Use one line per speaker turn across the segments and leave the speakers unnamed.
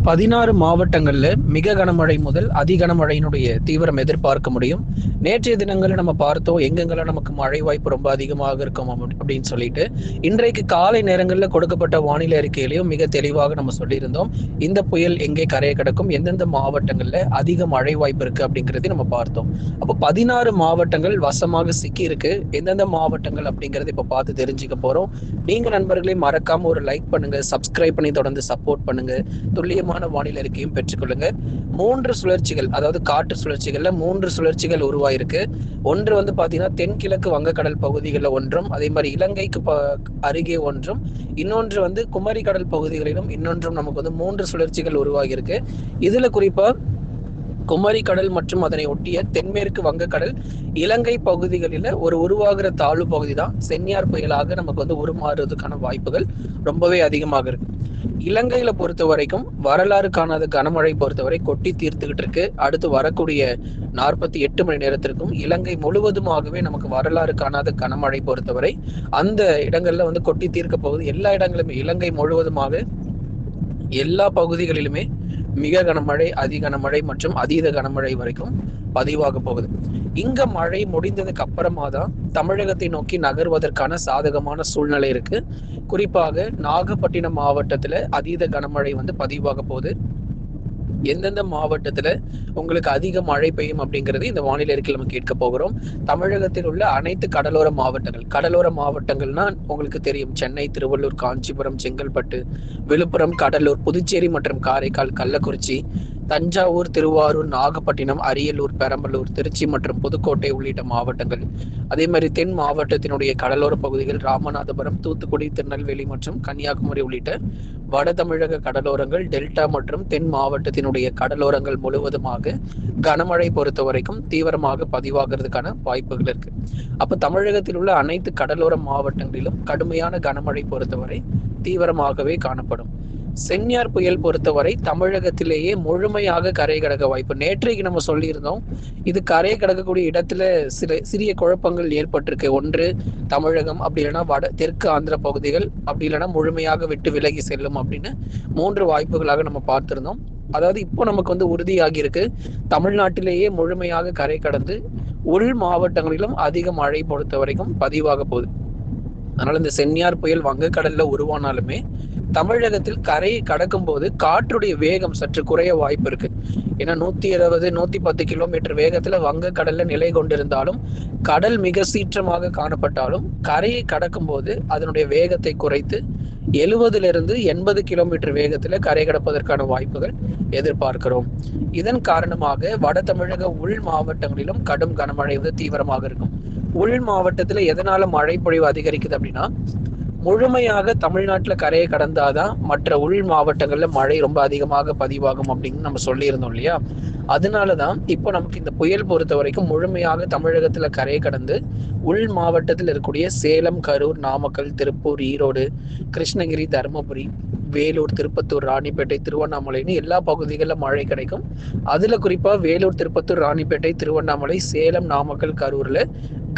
16 மாவட்டங்கள்ல மிக கனமழை முதல் அதி கனமழையினுடைய தீவிரம் எதிர்பார்க்க முடியும். நேற்றைய தினங்களில் நம்ம பார்த்தோம் எங்கெங்கெல்லாம் நமக்கு மழை வாய்ப்பு ரொம்ப அதிகமாக இருக்கும் அப்படின்னு சொல்லிட்டு இன்றைக்கு காலை நேரங்களில் கொடுக்கப்பட்ட வானிலை அறிக்கையிலையும் மிக தெளிவாக நம்ம சொல்லியிருந்தோம். இந்த புயல் எங்கே கரையை கிடக்கும், எந்தெந்த மாவட்டங்கள்ல அதிக மழை வாய்ப்பு இருக்கு அப்படிங்கிறதை நம்ம பார்த்தோம். அப்போ 16 மாவட்டங்கள் வசமாக சிக்கி இருக்கு. எந்தெந்த மாவட்டங்கள் அப்படிங்கறத இப்ப பார்த்து தெரிஞ்சுக்க போறோம். நீங்க நண்பர்களே மறக்காம ஒரு லைக் பண்ணுங்க, சப்ஸ்கிரைப் பண்ணி தொடர்ந்து சப்போர்ட் பண்ணுங்க. துல்லியமான வானிலை அறிக்கையும் பெற்றுக்கொள்ளுங்க. 3 சுழற்சிகள், அதாவது காற்று சுழற்சிகள்ல 3 சுழற்சிகள் உருவாயிருக்கு. ஒன்று வந்து பாத்தீங்கன்னா தென்கிழக்கு வங்கக்கடல் பகுதிகளில் ஒன்றும், அதே மாதிரி இலங்கைக்கு அருகே ஒன்றும், இன்னொன்று வந்து குமரி கடல் பகுதிகளிலும் இன்னொன்றும் நமக்கு வந்து 3 சுழற்சிகள் உருவாகி இருக்கு. இதுல குறிப்பா குமரி கடல் மற்றும் அதனை ஒட்டிய தென்மேற்கு வங்கக்கடல் இலங்கை பகுதிகளில் ஒரு உருவாகிற தாழ்வு பகுதி தான் சென்னியார் புயலாக நமக்கு வந்து உருமாறுவதற்கான வாய்ப்புகள் ரொம்பவே அதிகமாக இருக்கு. இலங்கையில பொறுத்த வரைக்கும் வரலாறு காணாத கனமழை பொறுத்தவரை கொட்டி தீர்த்துக்கிட்டு இருக்கு. அடுத்து வரக்கூடிய 48 மணி நேரத்திற்கும் இலங்கை முழுவதுமாகவே நமக்கு வரலாறு காணாத கனமழை பொறுத்தவரை அந்த இடங்கள்ல வந்து கொட்டி தீர்க்க போகுது. எல்லா இடங்களுமே இலங்கை முழுவதுமாக எல்லா பகுதிகளிலுமே மிக கனமழை, அதி கனமழை மற்றும் அதீத கனமழை வரைக்கும் பதிவாக போகுது. இங்க மழை முடிந்ததுக்கு அப்புறமா தான் தமிழகத்தை நோக்கி நகர்வதற்கான சாதகமான சூழ்நிலை இருக்கு. குறிப்பாக நாகப்பட்டினம் மாவட்டத்துல அதீத கனமழை வந்து பதிவாக போகுது. எந்தெந்த மாவட்டத்துல உங்களுக்கு அதிக மழை பெய்யும் அப்படிங்கிறது இந்த வானிலை அறிக்கையில் நம்ம கேட்க போகிறோம். தமிழகத்தில் உள்ள அனைத்து கடலோர மாவட்டங்கள்னா உங்களுக்கு தெரியும், சென்னை, திருவள்ளூர், காஞ்சிபுரம், செங்கல்பட்டு, விழுப்புரம், கடலூர், புதுச்சேரி மற்றும் காரைக்கால், கள்ளக்குறிச்சி, தஞ்சாவூர், திருவாரூர், நாகப்பட்டினம், அரியலூர், பெரம்பலூர், திருச்சி மற்றும் புதுக்கோட்டை உள்ளிட்ட மாவட்டங்கள். அதே மாதிரி தென் மாவட்டத்தினுடைய கடலோர பகுதிகள் ராமநாதபுரம், தூத்துக்குடி, திருநெல்வேலி மற்றும் கன்னியாகுமரி உள்ளிட்ட வட தமிழக கடலோரங்கள், டெல்டா மற்றும் தென் மாவட்டத்தினுடைய கடலோரங்கள் முழுவதுமாக கனமழை பொறுத்த வரைக்கும் தீவிரமாக பதிவாகிறதுக்கான வாய்ப்புகள் இருக்கு. அப்ப தமிழகத்தில் உள்ள அனைத்து கடலோர மாவட்டங்களிலும் கடுமையான கனமழை பொறுத்தவரை தீவிரமாகவே காணப்படும். சென்னியார் புயல் பொறுத்தவரை தமிழகத்திலேயே முழுமையாக கரை கடக்க வாய்ப்பு. நேற்றைக்கு நம்ம சொல்லியிருந்தோம், இது கரை கடக்கக்கூடிய இடத்துல சிறிய குழப்பங்கள் ஏற்பட்டிருக்கு. ஒன்று தமிழகம், அப்படி இல்லைன்னா தெற்கு ஆந்திர பகுதிகள், அப்படி இல்லைன்னா முழுமையாக விட்டு விலகி செல்லும் அப்படின்னு 3 வாய்ப்புகளாக நம்ம பார்த்திருந்தோம். அதாவது இப்போ நமக்கு வந்து உறுதியாகி இருக்கு, தமிழ்நாட்டிலேயே முழுமையாக கரை கடந்து உள் மாவட்டங்களிலும் அதிக மழை பொறுத்த வரைக்கும் பதிவாக போகுது. அதனால இந்த சென்னியார் புயல் வங்கக்கடல்ல உருவானாலுமே தமிழகத்தில் கரையை கடக்கும் போது காற்றுடைய வேகம் சற்று குறைய வாய்ப்பு இருக்கு. ஏன்னா 120, 110 கிலோமீட்டர் வேகத்துல வங்கக்கடல்ல நிலை கொண்டிருந்தாலும், கடல் மிக சீற்றமாக காணப்பட்டாலும், கரையை கடக்கும் போது அதனுடைய வேகத்தை குறைத்து 70 80 கிலோமீட்டர் வேகத்துல கரை கடப்பதற்கான வாய்ப்புகள் எதிர்பார்க்கிறோம். இதன் காரணமாக வட தமிழக உள் மாவட்டங்களிலும் கடும் கனமழை வந்து தீவிரமாக இருக்கும். உள் மாவட்டத்துல எதனால மழை பொழிவு அதிகரிக்குது அப்படின்னா, முழுமையாக தமிழ்நாட்டுல கரையை கடந்தாதான் மற்ற உள் மாவட்டங்கள்ல மழை ரொம்ப அதிகமாக பதிவாகும் அப்படின்னு நம்ம சொல்லியிருந்தோம் இல்லையா. அதனாலதான் இப்போ நமக்கு இந்த புயல் பொறுத்த வரைக்கும் முழுமையாக தமிழகத்துல கரையை கடந்து உள் மாவட்டத்தில் இருக்கக்கூடிய சேலம், கரூர், நாமக்கல், திருப்பூர், ஈரோடு, கிருஷ்ணகிரி, தருமபுரி, வேலூர், திருப்பத்தூர், ராணிப்பேட்டை, திருவண்ணாமலைன்னு எல்லா பகுதிகளிலும் மழை கிடைக்கும். அதுல குறிப்பா வேலூர், திருப்பத்தூர், ராணிப்பேட்டை, திருவண்ணாமலை, சேலம், நாமக்கல், கரூர்ல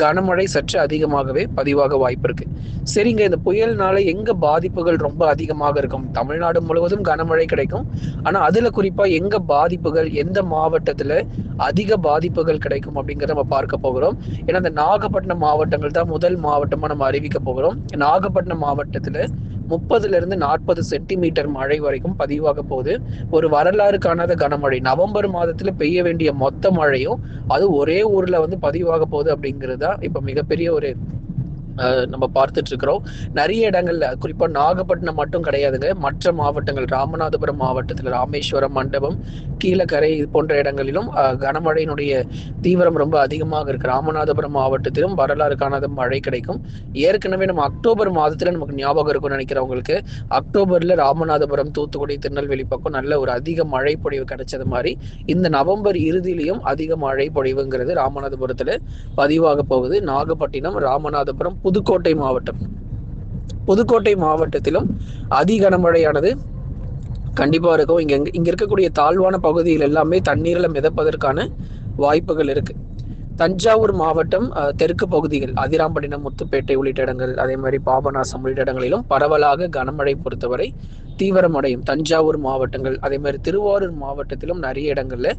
கனமழை சற்று அதிகமாகவே பதிவாக வாய்ப்பு இருக்கு. சரிங்க, இந்த புயல்னால எங்க பாதிப்புகள் ரொம்ப அதிகமாக இருக்கும்? தமிழ்நாடு முழுவதும் கனமழை கிடைக்கும். ஆனா அதுல குறிப்பா எங்க பாதிப்புகள், எந்த மாவட்டத்துல அதிக பாதிப்புகள் கிடைக்கும் அப்படிங்கிறத நம்ம பார்க்க போகிறோம். ஏன்னா இந்த நாகப்பட்டினம் மாவட்டங்கள் தான் முதல் மாவட்டமா நம்ம அறிவிக்க போகிறோம். நாகப்பட்டினம் மாவட்டத்துல 30 40 சென்டிமீட்டர் மழை வரைக்கும் பதிவாக போகுது. ஒரு வரலாறு காணாத கனமழை. நவம்பர் மாதத்துல பெய்ய வேண்டிய மொத்த மழையும் அது ஒரே ஊர்ல வந்து பதிவாக போகுது அப்படிங்கிறது தான் இப்ப மிகப்பெரிய ஒரு நம்ம பார்த்துட்டு இருக்கிறோம். நிறைய இடங்கள்ல, குறிப்பா நாகப்பட்டினம் மட்டும் கிடையாதுங்க, மற்ற மாவட்டங்கள், ராமநாதபுரம் மாவட்டத்துல ராமேஸ்வரம், மண்டபம், கீழக்கரை போன்ற இடங்களிலும் கனமழையினுடைய தீவிரம் ரொம்ப அதிகமாக இருக்கு. ராமநாதபுரம் மாவட்டத்திலும் வரலாறு காணாத மழை கிடைக்கும். ஏற்கனவே நம்ம அக்டோபர் மாதத்துல நமக்கு ஞாபகம் இருக்கும்னு நினைக்கிறவங்களுக்கு, அக்டோபர்ல ராமநாதபுரம், தூத்துக்குடி, திருநெல்வேலி பக்கம் நல்ல ஒரு அதிக மழை பொழிவு கிடைச்சது மாதிரி இந்த நவம்பர் இறுதியிலையும் அதிக மழை பொழிவுங்கிறது ராமநாதபுரத்துல பதிவாக போகுது. நாகப்பட்டினம், ராமநாதபுரம், புதுக்கோட்டை மாவட்டத்திலும் அதி கனமழையானது கண்டிப்பா இருக்கும். இங்க இருக்கக்கூடிய தாழ்வான பகுதிகள் எல்லாமே தண்ணீர்ல மிதப்பதற்கான வாய்ப்புகள் இருக்கு. தஞ்சாவூர் மாவட்டம் தெற்கு பகுதிகள் அதிராம்பட்டினம், முத்துப்பேட்டை உள்ளிட்ட இடங்கள், அதே மாதிரி பாபநாசம் உள்ளிட்ட இடங்களிலும் பரவலாக கனமழை பொறுத்தவரை தீவிரமடையும். தஞ்சாவூர் மாவட்டங்கள், அதே மாதிரி திருவாரூர் மாவட்டத்திலும் நிறைய இடங்கள்ல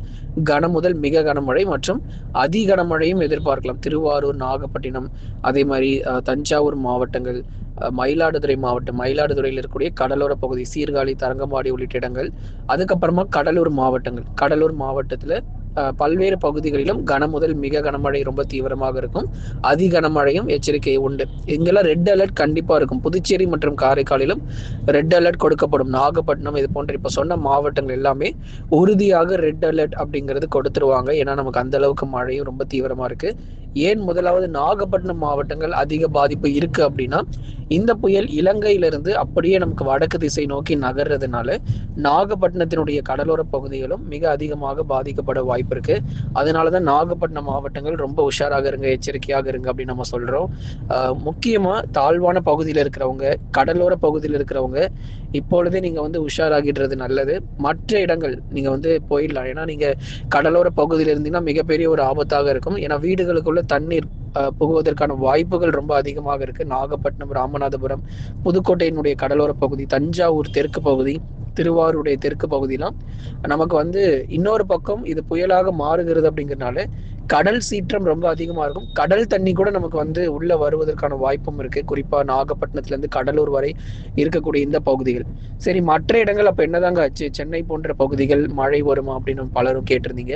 முதல் மிக கனமழை மற்றும் அதி கனமழையும் எதிர்பார்க்கலாம். திருவாரூர், நாகப்பட்டினம், அதே மாதிரி தஞ்சாவூர் மாவட்டங்கள், மயிலாடுதுறை மாவட்டம், மயிலாடுதுறையில் இருக்கக்கூடிய கடலோர பகுதி, சீர்காழி, தரங்கம்பாடி உள்ளிட்ட இடங்கள், அதுக்கப்புறமா கடலூர் மாவட்டங்கள், கடலூர் மாவட்டத்துல பல்வேறு பகுதிகளிலும் முதல் மிக கனமழை ரொம்ப தீவிரமாக இருக்கும். அதி கனமழையும் எச்சரிக்கை உண்டு. இங்கெல்லாம் ரெட் அலர்ட் கண்டிப்பா இருக்கும். புதுச்சேரி மற்றும் காரைக்காலிலும் ரெட் அலர்ட் கொடுக்கப்படும். நாகப்பட்டினம் இது போன்ற இப்ப சொன்ன மாவட்டங்கள் எல்லாமே உறுதியாக ரெட் அலர்ட் அப்படிங்கிறது கொடுத்துருவாங்க. ஏன்னா நமக்கு அந்த அளவுக்கு மழையும் ரொம்ப தீவிரமா இருக்கு. ஏன் முதலாவது நாகப்பட்டினம் மாவட்டங்கள் அதிக பாதிப்பு இருக்கு அப்படின்னா, இந்த புயல் இலங்கையிலிருந்து அப்படியே நமக்கு வடக்கு திசை நோக்கி நகர்றதுனால நாகப்பட்டினத்தினுடைய கடலோர பகுதிகளும் மிக அதிகமாக பாதிக்கப்பட வாய்ப்பு இருக்கு. அதனாலதான் நாகப்பட்டினம் மாவட்டங்கள் ரொம்ப உஷாராக இருங்க, எச்சரிக்கையாக இருங்க அப்படின்னு நம்ம சொல்றோம். முக்கியமா தாழ்வான பகுதியில் இருக்கிறவங்க, கடலோர பகுதியில் இருக்கிறவங்க இப்பொழுதே நீங்க உஷாராகிடுறது நல்லது. மற்ற இடங்கள் நீங்க போயிடலாம். ஏன்னா நீங்க கடலோர பகுதியில் இருந்தீங்கன்னா மிகப்பெரிய ஒரு ஆபத்தாக இருக்கும். ஏன்னா வீடுகளுக்குள்ள தண்ணீர் புகுவதற்கான வாய்ப்புகள் ரொம்ப அதிகமாக இருக்கு. நாகப்பட்டினம், ராமநாதபுரம், புதுக்கோட்டையினுடைய கடலோர பகுதி, தஞ்சாவூர் தெற்கு பகுதி, திருவாரூருடைய தெற்கு பகுதியெல்லாம் நமக்கு இன்னொரு பக்கம் இது புயலாக மாறுகிறது அப்படிங்கிறதுனால கடல் சீற்றம் ரொம்ப அதிகமா இருக்கும். கடல் தண்ணி கூட நமக்கு உள்ள வருவதற்கான வாய்ப்பும் இருக்கு. குறிப்பா நாகப்பட்டினத்துல இருந்து கடலூர் வரை இருக்கக்கூடிய இந்த பகுதிகள். சரி, மற்ற இடங்கள் அப்ப என்னதாங்க ஆச்சு? சென்னை போன்ற பகுதிகள் மழை வருமா அப்படின்னு பலரும் கேட்டிருந்தீங்க.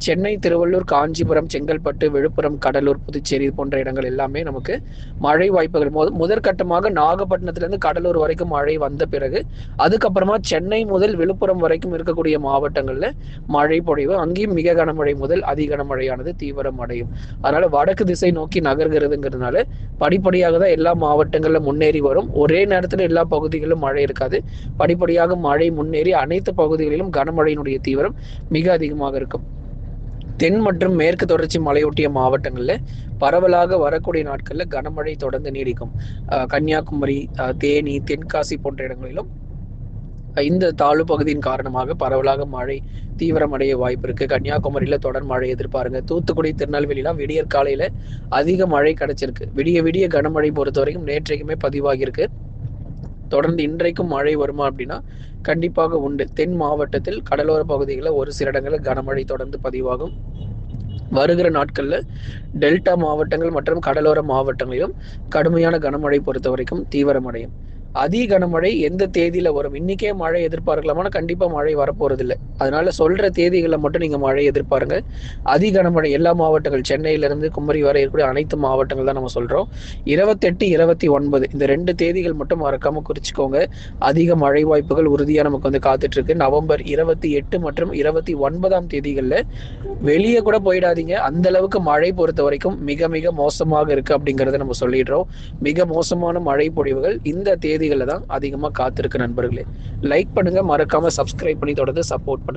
சென்னை, திருவள்ளூர், காஞ்சிபுரம், செங்கல்பட்டு, விழுப்புரம், கடலூர், புதுச்சேரி போன்ற இடங்கள் எல்லாமே நமக்கு மழை வாய்ப்புகள் முதற்கட்டமாக நாகப்பட்டினத்துல இருந்து கடலூர் வரைக்கும் மழை வந்த பிறகு அதுக்கப்புறமா சென்னை முதல் விழுப்புரம் வரைக்கும் இருக்கக்கூடிய மாவட்டங்கள்ல மழை பொழிவு, அங்கேயும் மிக கனமழை முதல் அதி கனமழையானது தீவிரம் அடையும். அதனால வடக்கு திசை நோக்கி நகர்கிறதுங்கிறதுனால படிப்படியாக தான் எல்லா மாவட்டங்கள்ல முன்னேறி வரும். ஒரே நேரத்துல எல்லா பகுதிகளிலும் மழை இருக்காது. படிப்படியாக மழை முன்னேறி அனைத்து பகுதிகளிலும் கனமழையினுடைய தீவிரம் மிக அதிகமாக இருக்கும். தென் மற்றும் மேற்கு தொடர்ச்சி மலையொட்டிய மாவட்டங்கள்ல பரவலாக வரக்கூடிய நாட்கள்ல கனமழை தொடர்ந்து நீடிக்கும். கன்னியாகுமரி, தேனி, தென்காசி போன்ற இடங்களிலும் இந்த தாழ்வு பகுதியின் காரணமாக பரவலாக மழை தீவிரமடைய வாய்ப்பு இருக்கு. கன்னியாகுமரியில தொடர் மழை எதிர்பாருங்க. தூத்துக்குடி, திருநெல்வேலிலாம் விடியற் காலையில அதிக மழை கிடைச்சிருக்கு. விடிய கனமழை பொறுத்த வரைக்கும் நேற்றைக்குமே பதிவாகியிருக்கு. தொடர்ந்து இன்றைக்கும் மழை வருமா அப்படின்னா கண்டிப்பாக உண்டு. தென் மாவட்டத்தில் கடலோர பகுதிகளில் ஒரு சில இடங்களில் கனமழை தொடர்ந்து பதிவாகும். வருகிற நாட்கள்ல டெல்டா மாவட்டங்கள் மற்றும் கடலோர மாவட்டங்களிலும் கடுமையான கனமழை பொறுத்த வரைக்கும் தீவிரமடையும். அதி கனமழை எந்த தேதியில வரும்? இன்னைக்கே மழை எதிர்பார்க்கலாமா? கண்டிப்பா மழை வரப்போறது இல்லை. அதனால சொல்ற தேதிகளை மட்டும் நீங்க மழை எதிர்பாருங்க. அதி கனமழை எல்லா மாவட்டங்கள், சென்னையில இருந்து குமரி வரை இருக்கக்கூடிய அனைத்து மாவட்டங்கள் தான் நம்ம சொல்றோம். 28, 29 இந்த 2 தேதிகள் மட்டும் மறக்காம குறிச்சுக்கோங்க. அதிக மழை வாய்ப்புகள் உறுதியா நமக்கு காத்துட்டு இருக்கு. நவம்பர் 28 மற்றும் 29ஆம் தேதிகள்ல வெளியே கூட போயிடாதீங்க. அந்த அளவுக்கு மழை பொறுத்த வரைக்கும் மிக மிக மோசமாக இருக்கு அப்படிங்கறத நம்ம சொல்லிடுறோம். மிக மோசமான மழை பொழிவுகள் இந்த தேதிகளில் தான் அதிகமா காத்திருக்கு. நண்பர்களே, லைக் பண்ணுங்க, மறக்காம சப்ஸ்கிரைப் பண்ணி தொடர்ந்து சப்போர்ட் பண்ணுங்க.